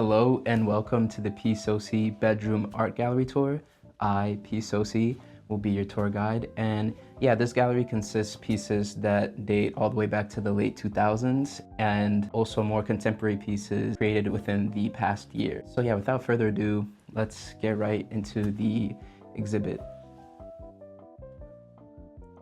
Hello and welcome to the Psosi Bedroom Art Gallery Tour. I, Psosi, will be your tour guide, and yeah, this gallery consists pieces that date all the way back to the late 2000s and also more contemporary pieces created within the past year. So yeah, without further ado, let's get right into the exhibit.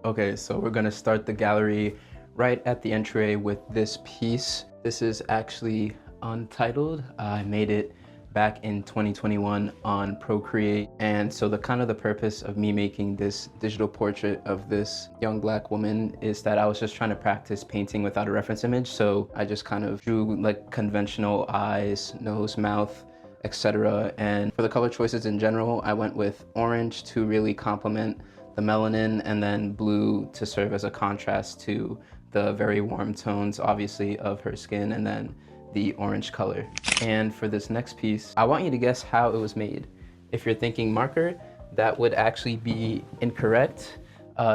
Okay, so we're gonna start the gallery right at the entryway with this piece. This is actually untitled. I made it back in 2021 on Procreate, and so the purpose of me making this digital portrait of this young black woman is that I was just trying to practice painting without a reference image. So I just kind of drew like conventional eyes, nose, mouth, etc. And for the color choices in general, I went with orange to really complement the melanin, and then blue to serve as a contrast to the very warm tones, obviously, of her skin, and then the orange color. And for this next piece, I want you to guess how it was made. If you're thinking marker, that would actually be incorrect.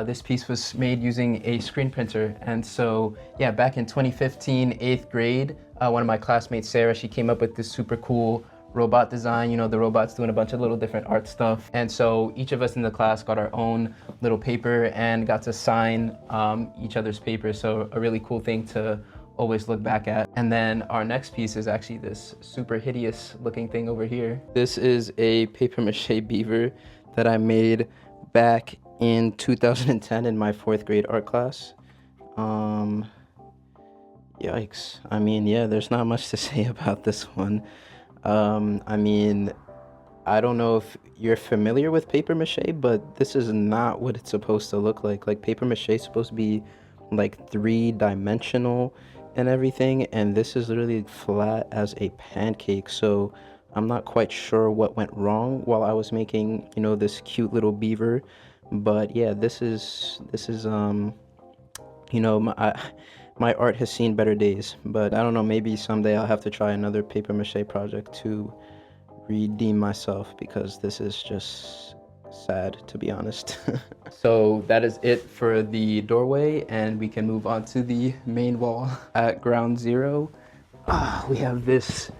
This piece was made using a screen printer. And so, yeah, back in 2015, 8th grade, one of my classmates, Sarah, she came up with this super cool robot design. You know, the robot's doing a bunch of little different art stuff. And so each of us in the class got our own little paper and got to sign each other's paper. So a really cool thing to always look back at. And then our next piece is actually this super hideous looking thing over here. This is a paper mache beaver that I made back in 2010 in my 4th grade art class. Yikes. I mean, yeah, there's not much to say about this one. I mean, I don't know if you're familiar with paper mache, but this is not what it's supposed to look like. Like, paper mache is supposed to be like 3-dimensional and everything, and this is literally flat as a pancake. So I'm not quite sure what went wrong while I was making, you know, this cute little beaver. But yeah, this is you know, my art has seen better days. But I don't know, maybe someday I'll have to try another paper mache project to redeem myself, because this is just sad, to be honest. So that is it for the doorway, and we can move on to the main wall. At ground zero, we have this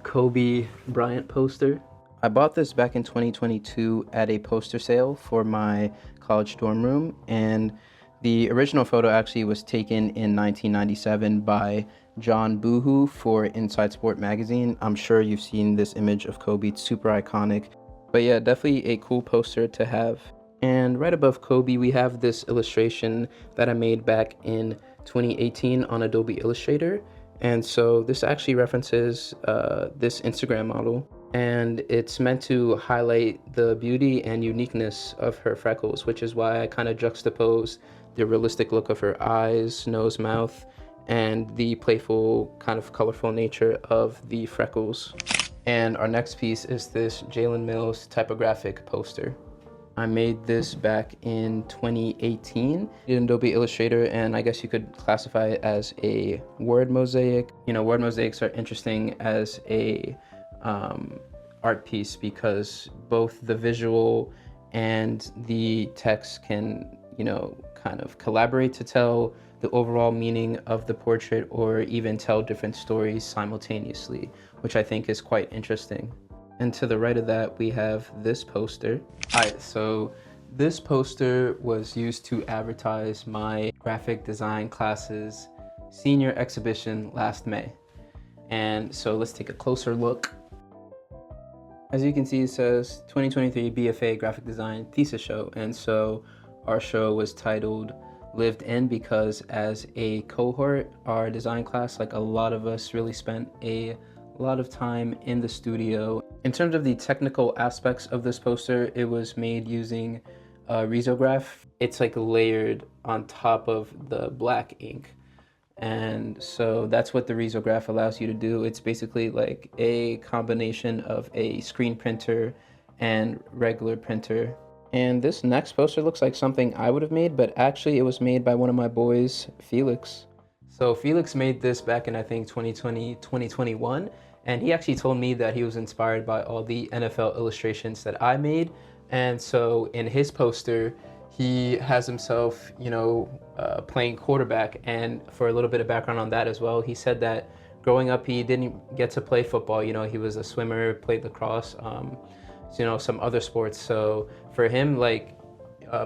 Kobe Bryant poster. I bought this back in 2022 at a poster sale for my college dorm room, and the original photo actually was taken in 1997 by John Boohoo for Inside Sport magazine. I'm sure you've seen this image of Kobe, it's super iconic. But yeah, definitely a cool poster to have. And right above Kobe, we have this illustration that I made back in 2018 on Adobe Illustrator. And so this actually references this Instagram model, and it's meant to highlight the beauty and uniqueness of her freckles, which is why I kind of juxtapose the realistic look of her eyes, nose, mouth, and the playful, kind of colorful nature of the freckles. And our next piece is this Jalen Mills typographic poster. I made this back in 2018 in Adobe Illustrator, and I guess you could classify it as a word mosaic. You know, word mosaics are interesting as a art piece because both the visual and the text can, you know, kind of collaborate to tell the overall meaning of the portrait, or even tell different stories simultaneously, which I think is quite interesting. And to the right of that, we have this poster. Alright, so this poster was used to advertise my graphic design class's senior exhibition last May. And so let's take a closer look. As you can see, it says 2023 BFA Graphic Design Thesis Show. And so our show was titled Lived In, because as a cohort, our design class, like a lot of us really spent a lot of time in the studio. In terms of the technical aspects of this poster, it was made using risograph. It's like layered on top of the black ink. And so that's what the risograph allows you to do. It's basically like a combination of a screen printer and regular printer. And this next poster looks like something I would have made, but actually it was made by one of my boys, Felix. So Felix made this back in, I think, 2020, 2021. And he actually told me that he was inspired by all the NFL illustrations that I made. And so in his poster, he has himself, you know, playing quarterback. And for a little bit of background on that as well, he said that growing up, he didn't get to play football. You know, he was a swimmer, played lacrosse, you know, some other sports. So for him, like,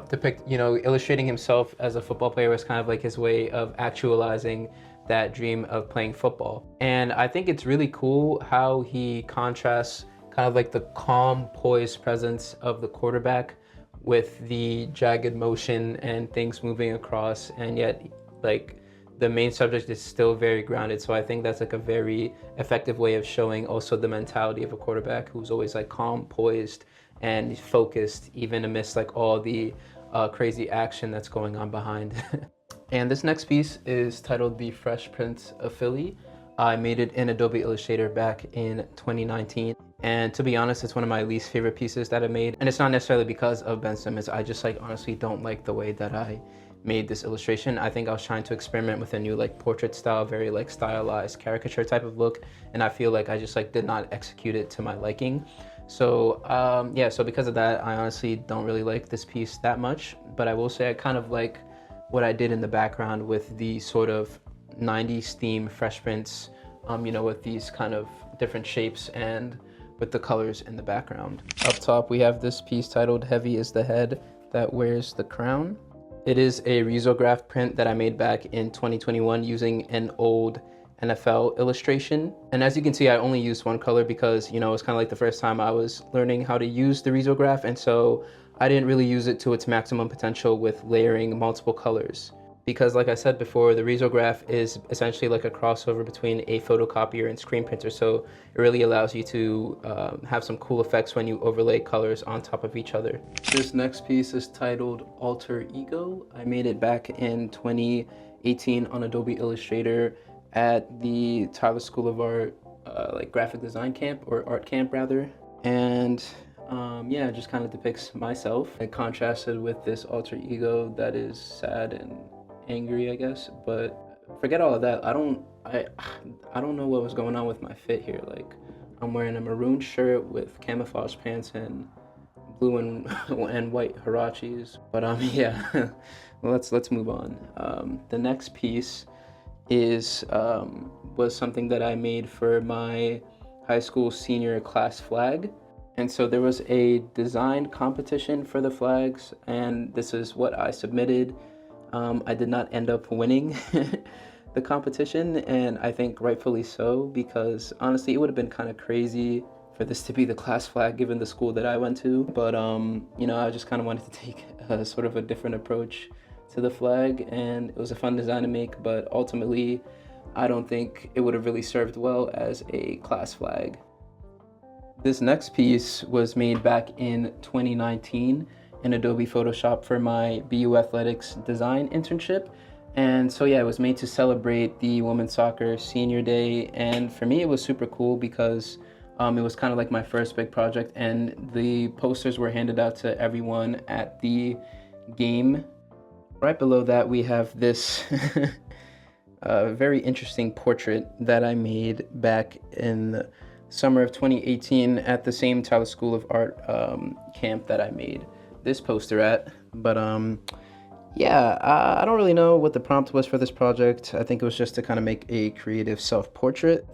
depict, you know, illustrating himself as a football player was kind of like his way of actualizing that dream of playing football. And I think it's really cool how he contrasts kind of like the calm, poised presence of the quarterback with the jagged motion and things moving across, and yet like the main subject is still very grounded. So I think that's like a very effective way of showing also the mentality of a quarterback who's always like calm, poised, and focused, even amidst like all the crazy action that's going on behind. And this next piece is titled The Fresh Prince of Philly. I made it in Adobe Illustrator back in 2019. And to be honest, it's one of my least favorite pieces that I made. And it's not necessarily because of Ben Simmons. I just like honestly don't like the way that I made this illustration. I think I was trying to experiment with a new like portrait style, very like stylized caricature type of look. And I feel like I just like did not execute it to my liking. So yeah, so because of that, I honestly don't really like this piece that much. But I will say I kind of like what I did in the background with the sort of 90s theme Fresh Prince, you know, with these kind of different shapes and with the colors in the background. Up top, we have this piece titled Heavy is the Head That Wears the Crown. It is a risograph print that I made back in 2021 using an old NFL illustration. And as you can see, I only used one color because, you know, it's kind of like the first time I was learning how to use the risograph. And so I didn't really use it to its maximum potential with layering multiple colors. Because like I said before, the risograph is essentially like a crossover between a photocopier and screen printer. So it really allows you to have some cool effects when you overlay colors on top of each other. This next piece is titled Alter Ego. I made it back in 2018 on Adobe Illustrator at the Tyler School of Art like graphic design camp, or art camp rather. And yeah, it just kind of depicts myself and contrasted with this alter ego that is sad and angry, I guess. But forget all of that. I don't know what was going on with my fit here. Like, I'm wearing a maroon shirt with camouflage pants and blue and and white huaraches. But yeah, let's move on. The next piece is was something that I made for my high school senior class flag. And so there was a design competition for the flags, and this is what I submitted. I did not end up winning the competition, and I think rightfully so, because honestly, it would have been kind of crazy for this to be the class flag given the school that I went to. But you know, I just kind of wanted to take sort of a different approach to the flag, and it was a fun design to make, but ultimately, I don't think it would have really served well as a class flag. This next piece was made back in 2019 in Adobe Photoshop for my BU Athletics design internship. And so yeah, it was made to celebrate the women's soccer senior day. And for me, it was super cool because it was kind of like my first big project, and the posters were handed out to everyone at the game. Right below that, we have this very interesting portrait that I made back in the summer of 2018 at the same Tyler School of Art camp that I made this poster at. But yeah, I don't really know what the prompt was for this project. I think it was just to kind of make a creative self-portrait.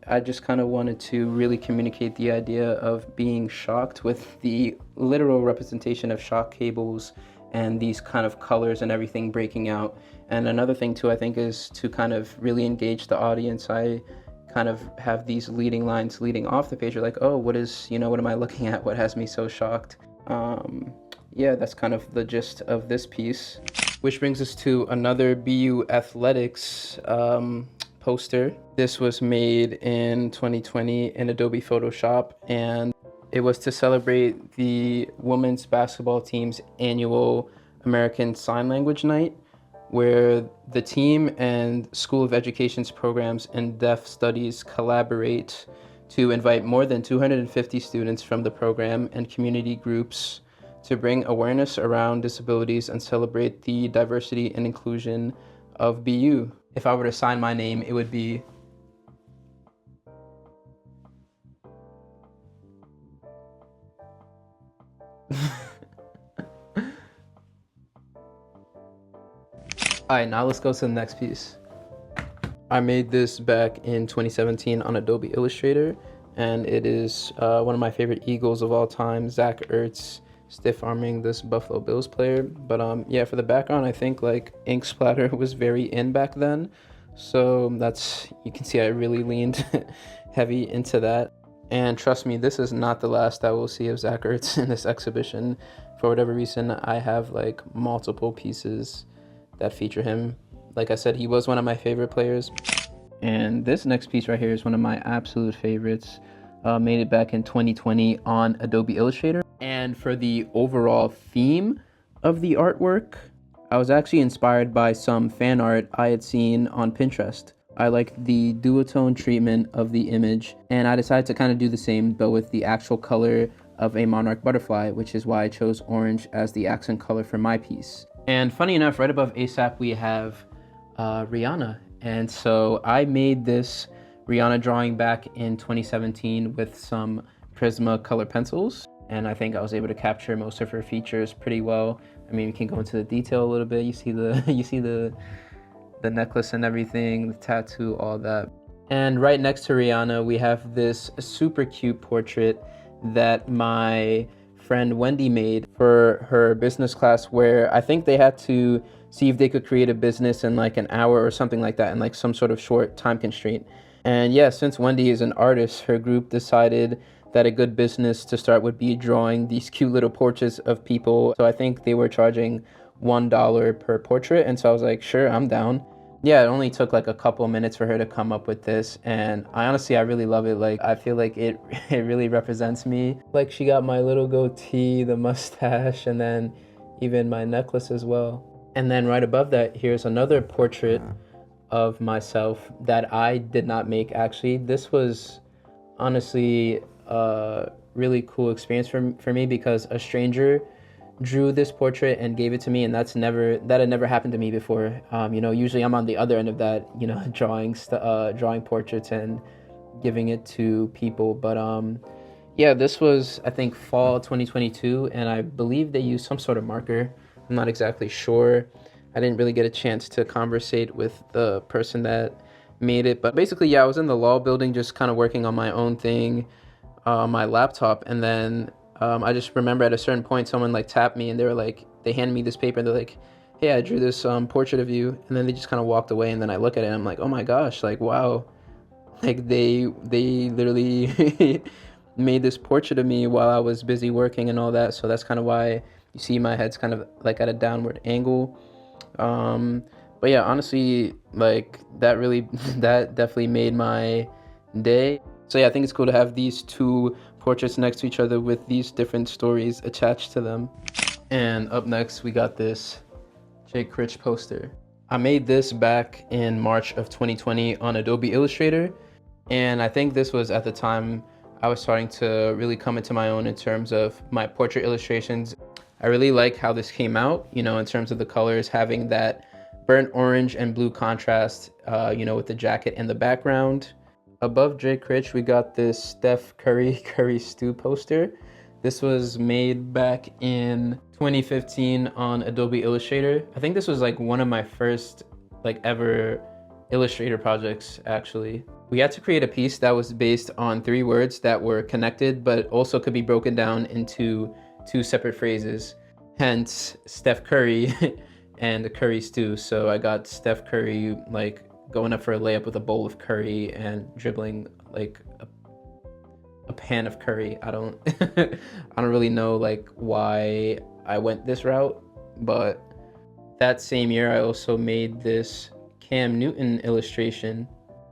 I just kind of wanted to really communicate the idea of being shocked with the literal representation of shock cables and these kind of colors and everything breaking out. And another thing too, I think, is to kind of really engage the audience. I kind of have these leading lines leading off the page. You're like, oh, what am I looking at? What has me so shocked? Yeah, that's kind of the gist of this piece. Which brings us to another BU Athletics poster. This was made in 2020 in Adobe Photoshop, and it was to celebrate the women's basketball team's annual American Sign Language Night, where the team and School of Education's programs in deaf studies collaborate to invite more than 250 students from the program and community groups to bring awareness around disabilities and celebrate the diversity and inclusion of BU. If I were to sign my name, it would be All right, now let's go to the next piece. I made this back in 2017 on Adobe Illustrator, and it is one of my favorite Eagles of all time, Zach Ertz, stiff arming this Buffalo Bills player. But yeah, for the background, I think like ink splatter was very in back then, so that's, you can see I really leaned heavy into that. And trust me, this is not the last I will see of Zach Ertz in this exhibition. For whatever reason, I have like multiple pieces that feature him. Like I said, he was one of my favorite players. And this next piece right here is one of my absolute favorites. Made it back in 2020 on Adobe Illustrator. And for the overall theme of the artwork, I was actually inspired by some fan art I had seen on Pinterest. I liked the duotone treatment of the image, and I decided to kind of do the same, but with the actual color of a monarch butterfly, which is why I chose orange as the accent color for my piece. And funny enough, right above ASAP, we have Rihanna. And so I made this Rihanna drawing back in 2017 with some Prisma color pencils. And I think I was able to capture most of her features pretty well. I mean, we can go into the detail a little bit. You see the necklace and everything, the tattoo, all that. And right next to Rihanna, we have this super cute portrait that my friend Wendy made for her business class, where I think they had to see if they could create a business in like an hour or something like that, in like some sort of short time constraint. And yeah, since Wendy is an artist, her group decided that a good business to start would be drawing these cute little portraits of people. So I think they were charging $1 per portrait. And so I was like, sure, I'm down. Yeah, it only took like a couple minutes for her to come up with this, and I really love it. Like, I feel like it really represents me. Like, she got my little goatee, the mustache, and then even my necklace as well. And then right above that, here's another portrait of myself that I did not make, actually. This was honestly a really cool experience for me, because a stranger drew this portrait and gave it to me, and that had never happened to me before. Usually I'm on the other end of that, drawing portraits and giving it to people. But yeah, this was, I think, fall 2022, and I believe they used some sort of marker. I'm not exactly sure. I didn't really get a chance to conversate with the person that made it, but basically, yeah, I was in the law building just kind of working on my own thing on my laptop, and then I just remember at a certain point someone like tapped me, and they handed me this paper, and they're like, hey, I drew this portrait of you. And then they just kind of walked away, and then I look at it and I'm like, oh my gosh, like, wow, like they literally made this portrait of me while I was busy working and all that. So that's kind of why you see my head's kind of like at a downward angle. But yeah, honestly, like that definitely made my day. So yeah, I think it's cool to have these two portraits next to each other with these different stories attached to them. And up next, we got this Jake Critch poster. I made this back in March of 2020 on Adobe Illustrator. And I think this was at the time I was starting to really come into my own in terms of my portrait illustrations. I really like how this came out, in terms of the colors, having that burnt orange and blue contrast, with the jacket in the background. Above Jake Critch, we got this Steph Curry Curry Stew poster. This was made back in 2015 on Adobe Illustrator. I think this was like one of my first like ever Illustrator projects, actually. We had to create a piece that was based on 3 words that were connected, but also could be broken down into 2 separate phrases. Hence, Steph Curry and the curry stew. So I got Steph Curry like going up for a layup with a bowl of curry and dribbling like a pan of curry. I don't I don't really know like why I went this route, but that same year I also made this Cam Newton illustration.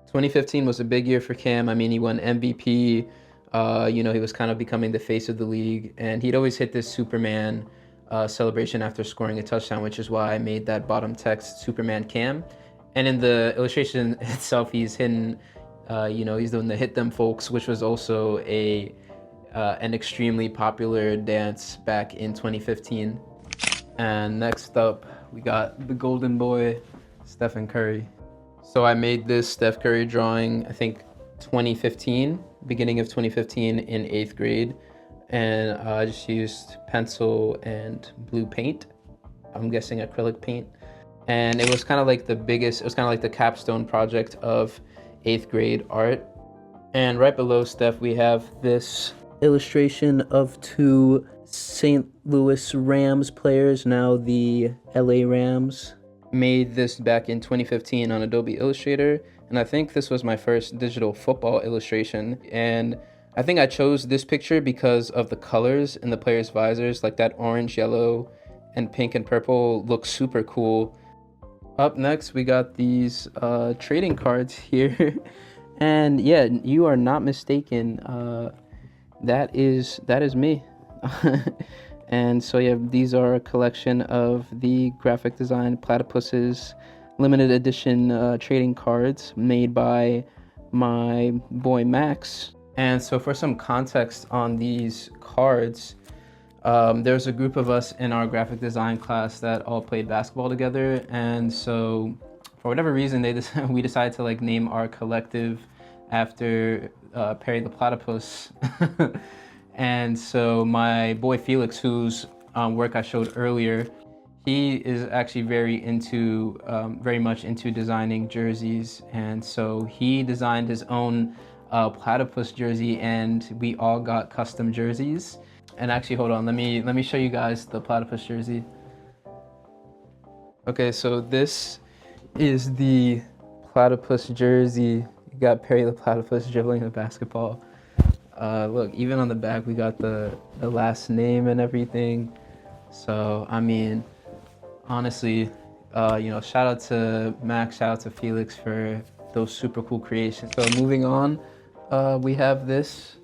2015 was a big year for Cam. I mean, he won MVP. He was kind of becoming the face of the league, and he'd always hit this Superman celebration after scoring a touchdown, which is why I made that bottom text Superman Cam. And in the illustration itself, he's hitting, he's doing the Hit Them Folks, which was also an extremely popular dance back in 2015. And next up, we got the golden boy, Stephen Curry. So I made this Steph Curry drawing, I think 2015, beginning of 2015 in 8th grade. And I just used pencil and blue paint. I'm guessing acrylic paint. And it was kind of like it was kind of like the capstone project of 8th grade art. And right below Steph, we have this illustration of two St. Louis Rams players, now the LA Rams. Made this back in 2015 on Adobe Illustrator, and I think this was my first digital football illustration. And I think I chose this picture because of the colors in the players' visors, like that orange, yellow, and pink and purple looks super cool. Up next, we got these trading cards here. And yeah, you are not mistaken. That is me. And so yeah, these are a collection of the graphic design platypuses limited edition trading cards made by my boy Max. And so for some context on these cards, there's a group of us in our graphic design class that all played basketball together, and so for whatever reason we decided to like name our collective after Perry the Platypus. And so my boy Felix, whose work I showed earlier, he is actually very much into designing jerseys, and so he designed his own platypus jersey, and we all got custom jerseys. And actually, hold on, let me show you guys the platypus jersey. Okay, so this is the platypus jersey. You got Perry the Platypus dribbling the basketball. Look, even on the back, we got the last name and everything. So, I mean, honestly, shout out to Max, shout out to Felix for those super cool creations. So moving on, we have this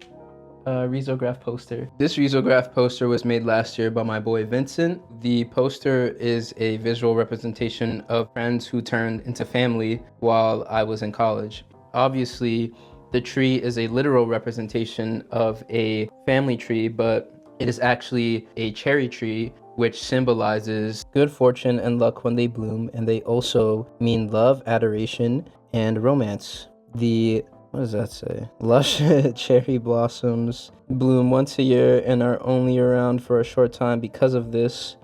risograph poster. This risograph poster was made last year by my boy Vincent. The poster is a visual representation of friends who turned into family while I was in college. Obviously, the tree is a literal representation of a family tree, but it is actually a cherry tree, which symbolizes good fortune and luck when they bloom, and they also mean love, adoration, and romance. What does that say? Lush cherry blossoms bloom once a year and are only around for a short time. Because of this,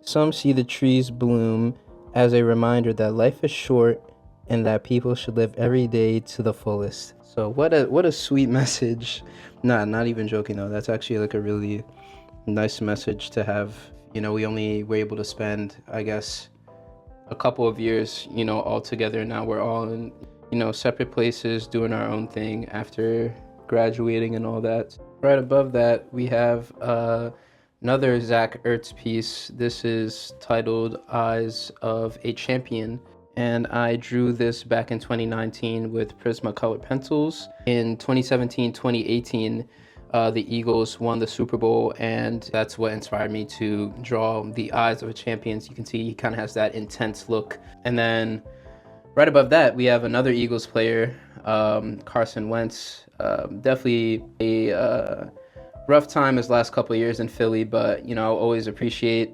some see the trees bloom as a reminder that life is short and that people should live every day to the fullest. So what a sweet message. Nah, not even joking though. That's actually like a really nice message to have. We only were able to spend, I guess, a couple of years, all together. Now we're all in, separate places doing our own thing after graduating and all that. Right above that, we have another Zach Ertz piece. This is titled Eyes of a Champion. And I drew this back in 2019 with Prismacolor pencils. In 2017, 2018, the Eagles won the Super Bowl, and that's what inspired me to draw the eyes of a champion. So you can see he kind of has that intense look. And then right above that, we have another Eagles player, Carson Wentz. Definitely a rough time his last couple of years in Philly, but I'll always appreciate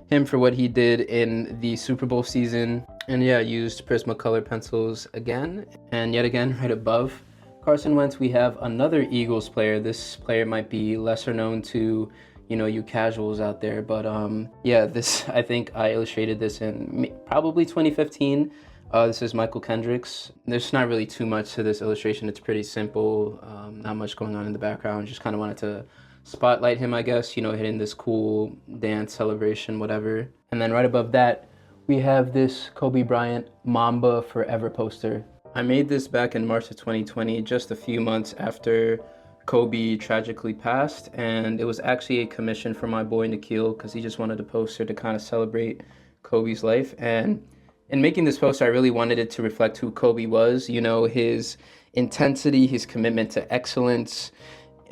him for what he did in the Super Bowl season. And yeah, used Prismacolor pencils again. And yet again, right above Carson Wentz, we have another Eagles player. This player might be lesser known to, you casuals out there. But yeah, I think I illustrated this in probably 2015. This is Michael Kendricks. There's not really too much to this illustration. It's pretty simple. Not much going on in the background. Just kind of wanted to spotlight him, I guess, hitting this cool dance celebration, whatever. And then right above that, we have this Kobe Bryant Mamba Forever poster. I made this back in March of 2020, just a few months after Kobe tragically passed, and it was actually a commission for my boy Nikhil because he just wanted a poster to kind of celebrate Kobe's life. And in making this poster, I really wanted it to reflect who Kobe was, his intensity, his commitment to excellence,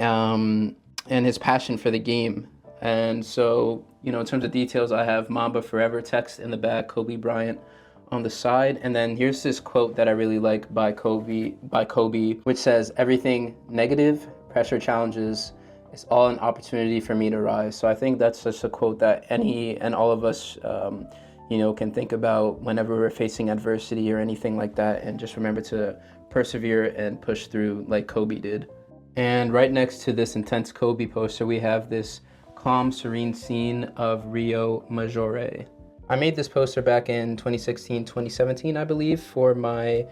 and his passion for the game. And so, in terms of details, I have Mamba Forever text in the back, Kobe Bryant on the side. And then here's this quote that I really like by Kobe, which says, "Everything negative, pressure, challenges, it's all an opportunity for me to rise." So I think that's just a quote that any and all of us, can think about whenever we're facing adversity or anything like that. And just remember to persevere and push through like Kobe did. And right next to this intense Kobe poster, we have this calm, serene scene of Rio Maggiore. I made this poster back in 2016, 2017, I believe, for my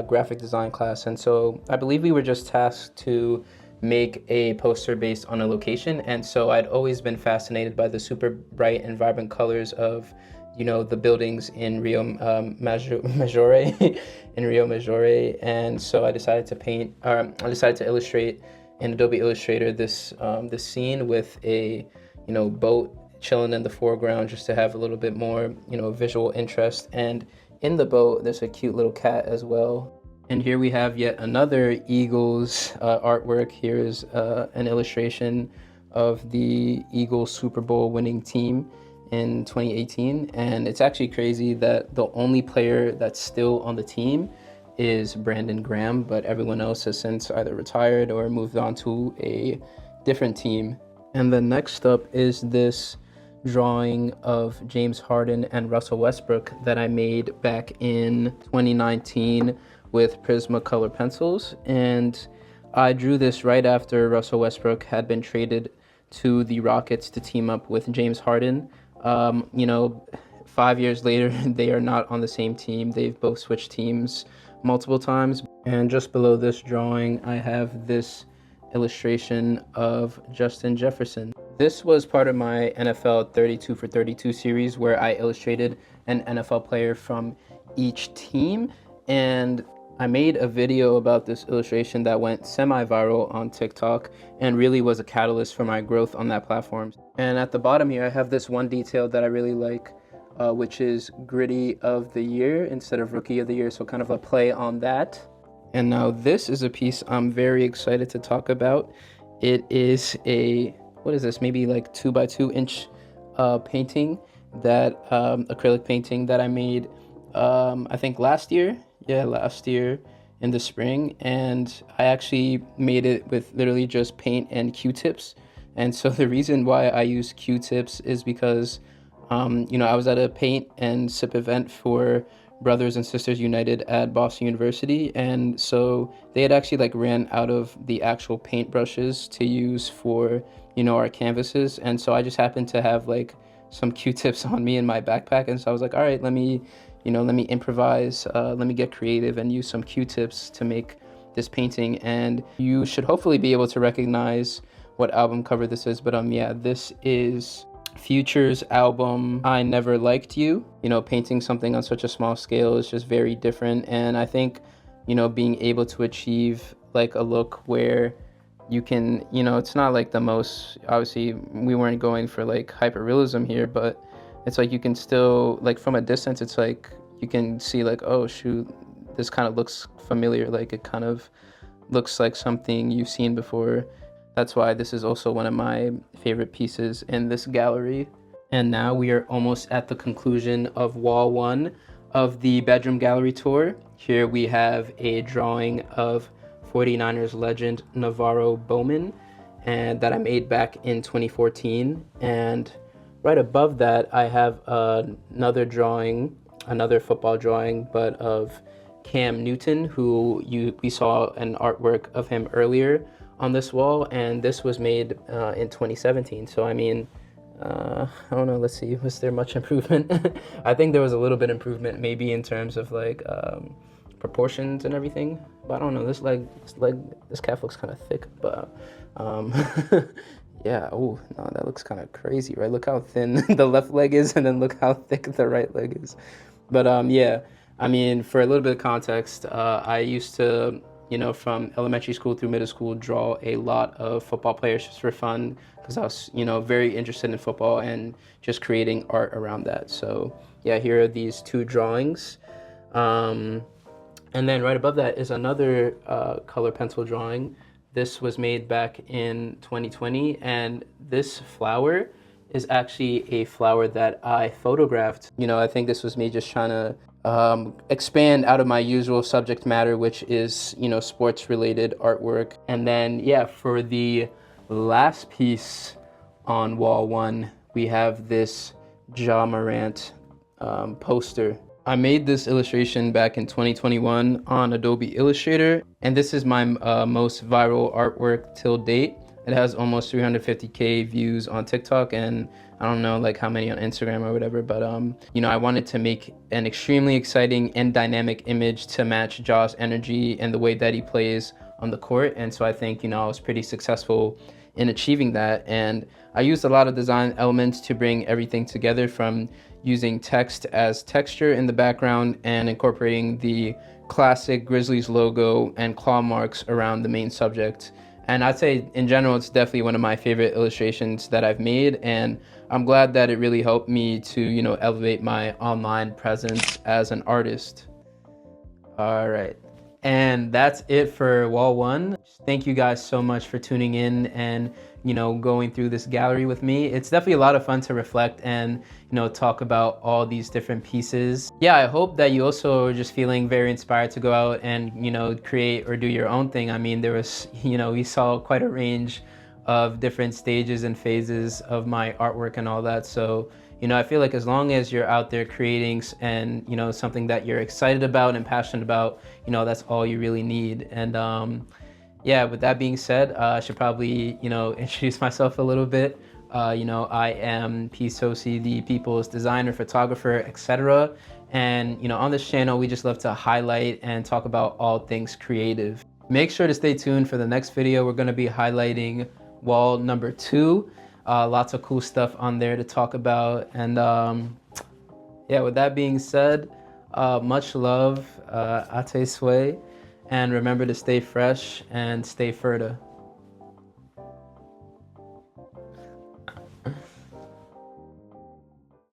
graphic design class. And so I believe we were just tasked to make a poster based on a location. And so I'd always been fascinated by the super bright and vibrant colors of, the buildings in Rio Maggiore, in Rio Maggiore. And so I decided to illustrate in Adobe Illustrator this scene with a, boat chilling in the foreground, just to have a little bit more, visual interest. And in the boat, there's a cute little cat as well. And here we have yet another Eagles artwork. Here is an illustration of the Eagles Super Bowl winning team in 2018. And it's actually crazy that the only player that's still on the team is Brandon Graham, but everyone else has since either retired or moved on to a different team. And the next up is this drawing of James Harden and Russell Westbrook that I made back in 2019 with Prismacolor pencils. And I drew this right after Russell Westbrook had been traded to the Rockets to team up with James Harden. 5 years later, they are not on the same team. They've both switched teams multiple times. And just below this drawing, I have this illustration of Justin Jefferson. This was part of my NFL 32 for 32 series where I illustrated an NFL player from each team. And I made a video about this illustration that went semi-viral on TikTok and really was a catalyst for my growth on that platform. And at the bottom here, I have this one detail that I really like, which is Gritty of the Year instead of Rookie of the Year. So kind of a play on that. And now this is a piece I'm very excited to talk about. It is what is this? Maybe like 2 by 2 inch painting acrylic painting that I made, I think last year in the spring. And I actually made it with literally just paint and Q-tips. And so the reason why I use Q-tips is because, I was at a paint and sip event for Brothers and Sisters United at Boston University, and so they had actually ran out of the actual paint brushes to use for our canvases. And so I just happened to have some Q-tips on me in my backpack, and so I was like, all right, let me improvise, let me get creative and use some Q-tips to make this painting. And you should hopefully be able to recognize what album cover this is, but this is Future's album I Never Liked You. Painting something on such a small scale is just very different, and I think being able to achieve a look where you can, it's not the most, obviously we weren't going for hyper-realism here, but it's you can still, from a distance, it's you can see oh shoot, this kind of looks familiar, it kind of looks like something you've seen before. That's why this is also one of my favorite pieces in this gallery. And now we are almost at the conclusion of wall 1 of the bedroom gallery tour. Here we have a drawing of 49ers legend Navarro Bowman, and that I made back in 2014. And right above that, I have another football drawing, but of Cam Newton, who we saw an artwork of him earlier on this wall, and this was made in 2017. So I don't know, let's see, was there much improvement? I think there was a little bit improvement, maybe in terms of proportions and everything, but I don't know, this calf looks kind of thick, but yeah, oh no, that looks kind of crazy, right? Look how thin the left leg is, and then look how thick the right leg is. But for a little bit of context, I used to, from elementary school through middle school, draw a lot of football players just for fun, because I was, very interested in football and just creating art around that. So yeah, here are these 2 drawings. And then right above that is another color pencil drawing. This was made back in 2020, and this flower is actually a flower that I photographed. I think this was me just trying to expand out of my usual subject matter, which is, sports related artwork. And then, for the last piece on wall 1, we have this Ja Morant poster. I made this illustration back in 2021 on Adobe Illustrator, and this is my most viral artwork till date. It has almost 350K views on TikTok, and I don't know like how many on Instagram or whatever, but you know, I wanted to make an extremely exciting and dynamic image to match Ja's energy and the way that he plays on the court. And so I think, you know, I was pretty successful in achieving that. And I used a lot of design elements to bring everything together, from using text as texture in the background and incorporating the classic Grizzlies logo and claw marks around the main subject. And I'd say in general, it's definitely one of my favorite illustrations that I've made. And I'm glad that it really helped me to, you know, elevate my online presence as an artist. All right. And that's it for wall one. Thank you guys so much for tuning in and, you know, going through this gallery with me. It's definitely a lot of fun to reflect and, you know, talk about all these different pieces. Yeah, I hope that you also are just feeling very inspired to go out and, you know, create or do your own thing. I mean, there was, you know, we saw quite a range of different stages and phases of my artwork and all that. So, you know, I feel like as long as you're out there creating and, you know, something that you're excited about and passionate about, you know, that's all you really need. And yeah, with that being said, I should probably, you know, introduce myself a little bit. You know, I am Psosi, the people's designer, photographer, etc. And, you know, on this channel, we just love to highlight and talk about all things creative. Make sure to stay tuned for the next video. We're going to be highlighting wall number 2. Lots of cool stuff on there to talk about. And yeah, with that being said, much love, ate sway, and remember to stay fresh and stay further.